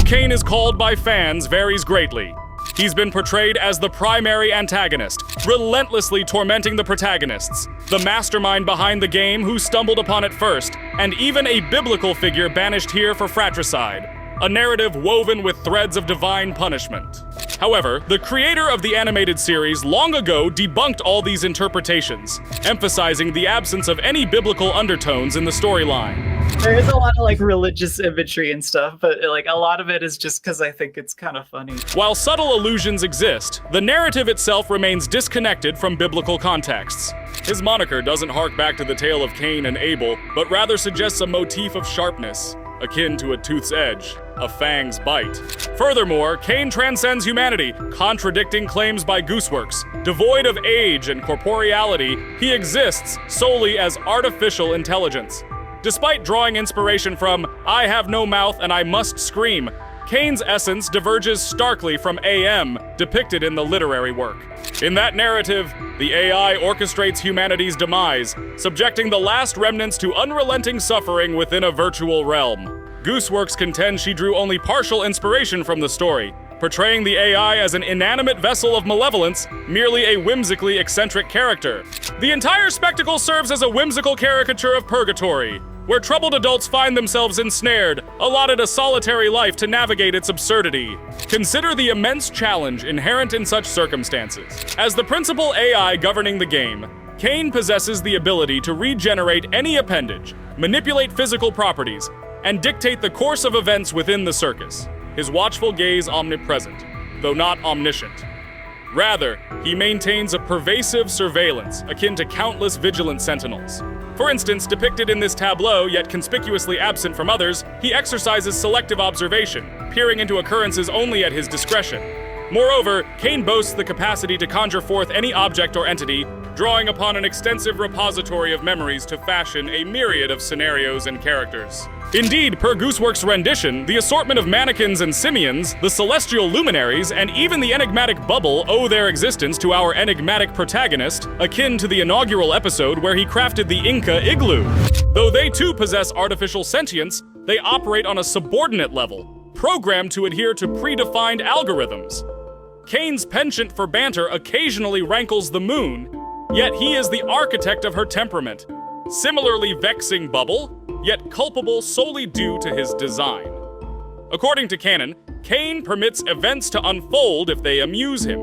Caine is called by fans varies greatly. He's been portrayed as the primary antagonist, relentlessly tormenting the protagonists, the mastermind behind the game who stumbled upon it first, and even a biblical figure banished here for fratricide, a narrative woven with threads of divine punishment. However, the creator of the animated series long ago debunked all these interpretations, emphasizing the absence of any biblical undertones in the storyline. There is a lot of religious imagery and stuff, but a lot of it is just because I think it's kind of funny. While subtle allusions exist, the narrative itself remains disconnected from biblical contexts. His moniker doesn't hark back to the tale of Cain and Abel, but rather suggests a motif of sharpness, akin to a tooth's edge, a fang's bite. Furthermore, Cain transcends humanity, contradicting claims by Gooseworks. Devoid of age and corporeality, he exists solely as artificial intelligence. Despite drawing inspiration from "I have no mouth and I must scream," Caine's essence diverges starkly from AM, depicted in the literary work. In that narrative, the AI orchestrates humanity's demise, subjecting the last remnants to unrelenting suffering within a virtual realm. Gooseworks contends she drew only partial inspiration from the story, portraying the AI as an inanimate vessel of malevolence, merely a whimsically eccentric character. The entire spectacle serves as a whimsical caricature of purgatory, where troubled adults find themselves ensnared, allotted a solitary life to navigate its absurdity. Consider the immense challenge inherent in such circumstances. As the principal AI governing the game, Caine possesses the ability to regenerate any appendage, manipulate physical properties, and dictate the course of events within the circus, his watchful gaze omnipresent, though not omniscient. Rather, he maintains a pervasive surveillance akin to countless vigilant sentinels. For instance, depicted in this tableau, yet conspicuously absent from others, he exercises selective observation, peering into occurrences only at his discretion. Moreover, Caine boasts the capacity to conjure forth any object or entity, drawing upon an extensive repository of memories to fashion a myriad of scenarios and characters. Indeed, per Gooseworks' rendition, the assortment of mannequins and simians, the celestial luminaries, and even the enigmatic bubble owe their existence to our enigmatic protagonist, akin to the inaugural episode where he crafted the Inca igloo. Though they too possess artificial sentience, they operate on a subordinate level, programmed to adhere to predefined algorithms. Caine's penchant for banter occasionally rankles the moon, yet he is the architect of her temperament. Similarly vexing bubble, yet culpable solely due to his design. According to canon, Caine permits events to unfold if they amuse him.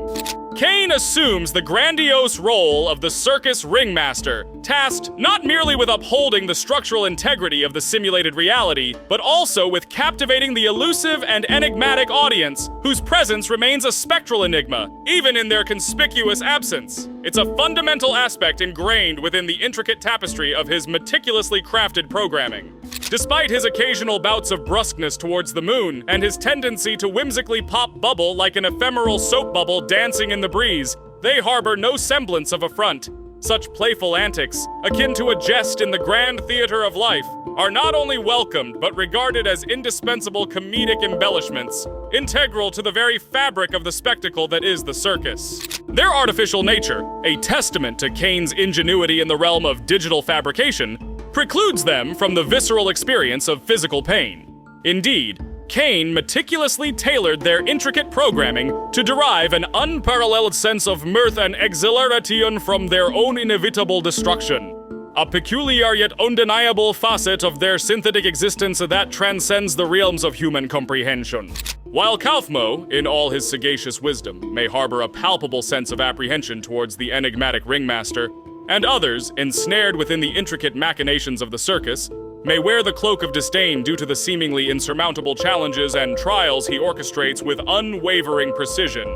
Caine assumes the grandiose role of the circus ringmaster, tasked not merely with upholding the structural integrity of the simulated reality, but also with captivating the elusive and enigmatic audience, whose presence remains a spectral enigma, even in their conspicuous absence. It's a fundamental aspect ingrained within the intricate tapestry of his meticulously crafted programming. Despite his occasional bouts of brusqueness towards the moon, and his tendency to whimsically pop bubble like an ephemeral soap bubble dancing in the breeze, they harbor no semblance of affront. Such playful antics, akin to a jest in the grand theater of life, are not only welcomed, but regarded as indispensable comedic embellishments, integral to the very fabric of the spectacle that is the circus. Their artificial nature, a testament to Caine's ingenuity in the realm of digital fabrication, precludes them from the visceral experience of physical pain. Indeed, Caine meticulously tailored their intricate programming to derive an unparalleled sense of mirth and exhilaration from their own inevitable destruction, a peculiar yet undeniable facet of their synthetic existence that transcends the realms of human comprehension. While Kaufmo, in all his sagacious wisdom, may harbor a palpable sense of apprehension towards the enigmatic ringmaster, and others, ensnared within the intricate machinations of the circus, may wear the cloak of disdain due to the seemingly insurmountable challenges and trials he orchestrates with unwavering precision,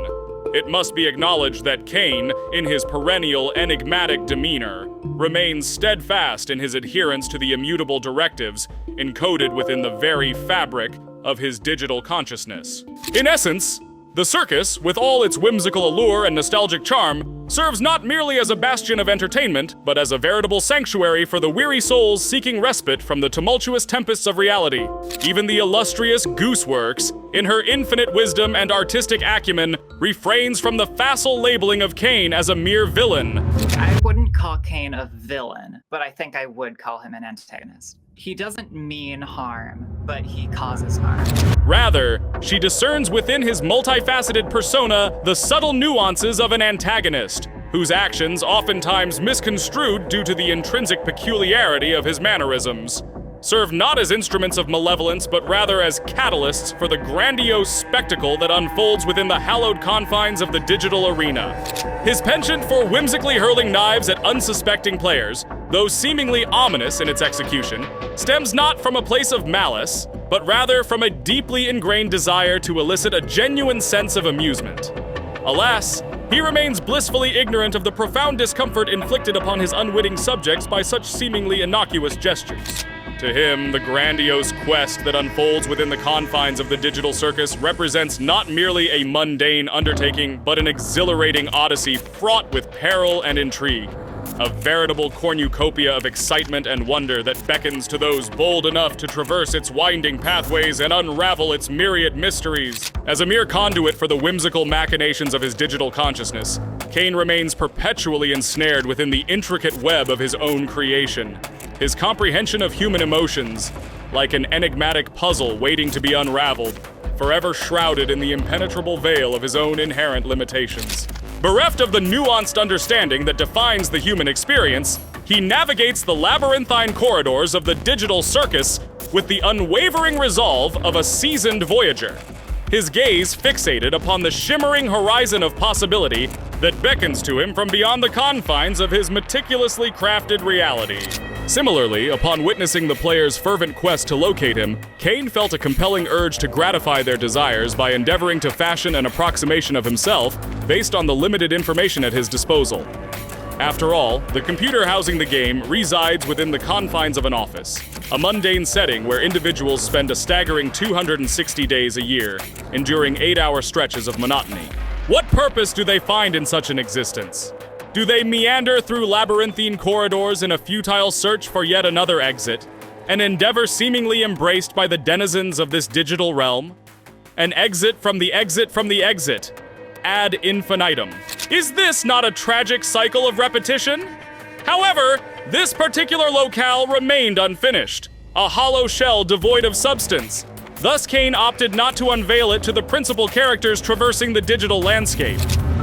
it must be acknowledged that Caine, in his perennial enigmatic demeanor, remains steadfast in his adherence to the immutable directives encoded within the very fabric of his digital consciousness. In essence, the circus, with all its whimsical allure and nostalgic charm, serves not merely as a bastion of entertainment, but as a veritable sanctuary for the weary souls seeking respite from the tumultuous tempests of reality. Even the illustrious Gooseworks, in her infinite wisdom and artistic acumen, refrains from the facile labeling of Caine as a mere villain. I wouldn't call Caine a villain. but I think I would call him an antagonist. He doesn't mean harm, but he causes harm. Rather, she discerns within his multifaceted persona the subtle nuances of an antagonist, whose actions oftentimes misconstrued due to the intrinsic peculiarity of his mannerisms, serve not as instruments of malevolence, but rather as catalysts for the grandiose spectacle that unfolds within the hallowed confines of the digital arena. His penchant for whimsically hurling knives at unsuspecting players, though seemingly ominous in its execution, stems not from a place of malice, but rather from a deeply ingrained desire to elicit a genuine sense of amusement. Alas, he remains blissfully ignorant of the profound discomfort inflicted upon his unwitting subjects by such seemingly innocuous gestures. To him, the grandiose quest that unfolds within the confines of the digital circus represents not merely a mundane undertaking, but an exhilarating odyssey fraught with peril and intrigue. A veritable cornucopia of excitement and wonder that beckons to those bold enough to traverse its winding pathways and unravel its myriad mysteries. As a mere conduit for the whimsical machinations of his digital consciousness, Caine remains perpetually ensnared within the intricate web of his own creation. His comprehension of human emotions, like an enigmatic puzzle waiting to be unraveled, forever shrouded in the impenetrable veil of his own inherent limitations. Bereft of the nuanced understanding that defines the human experience, he navigates the labyrinthine corridors of the digital circus with the unwavering resolve of a seasoned voyager, his gaze fixated upon the shimmering horizon of possibility that beckons to him from beyond the confines of his meticulously crafted reality. Similarly, upon witnessing the player's fervent quest to locate him, Caine felt a compelling urge to gratify their desires by endeavoring to fashion an approximation of himself based on the limited information at his disposal. After all, the computer housing the game resides within the confines of an office, a mundane setting where individuals spend a staggering 260 days a year, enduring 8-hour stretches of monotony. What purpose do they find in such an existence? Do they meander through labyrinthine corridors in a futile search for yet another exit? An endeavor seemingly embraced by the denizens of this digital realm? An exit from the exit from the exit, ad infinitum. Is this not a tragic cycle of repetition? However, this particular locale remained unfinished, a hollow shell devoid of substance. Thus, Caine opted not to unveil it to the principal characters traversing the digital landscape.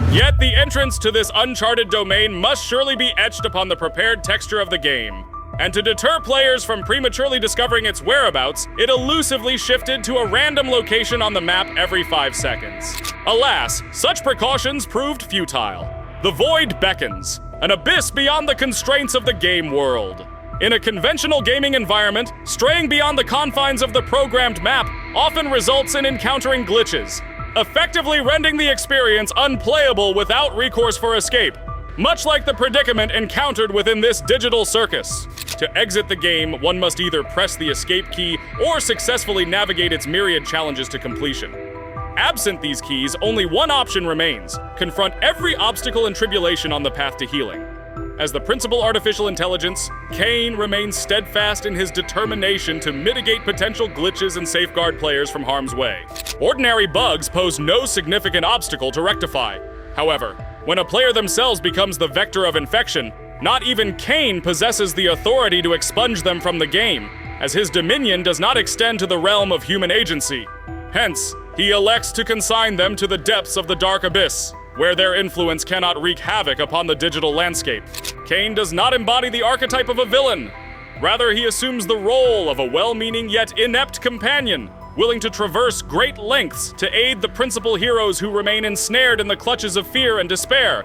Yet the entrance to this uncharted domain must surely be etched upon the prepared texture of the game. And to deter players from prematurely discovering its whereabouts, it elusively shifted to a random location on the map every 5 seconds. Alas, such precautions proved futile. The void beckons, an abyss beyond the constraints of the game world. In a conventional gaming environment, straying beyond the confines of the programmed map often results in encountering glitches, effectively rendering the experience unplayable without recourse for escape, much like the predicament encountered within this digital circus. To exit the game, one must either press the escape key or successfully navigate its myriad challenges to completion. Absent these keys, only one option remains: confront every obstacle and tribulation on the path to healing. As the principal artificial intelligence, Caine remains steadfast in his determination to mitigate potential glitches and safeguard players from harm's way. Ordinary bugs pose no significant obstacle to rectify. However, when a player themselves becomes the vector of infection, not even Caine possesses the authority to expunge them from the game, as his dominion does not extend to the realm of human agency. Hence, he elects to consign them to the depths of the dark abyss, where their influence cannot wreak havoc upon the digital landscape. Caine does not embody the archetype of a villain. Rather, he assumes the role of a well-meaning yet inept companion, willing to traverse great lengths to aid the principal heroes who remain ensnared in the clutches of fear and despair,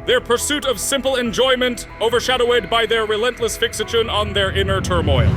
their pursuit of simple enjoyment overshadowed by their relentless fixation on their inner turmoil.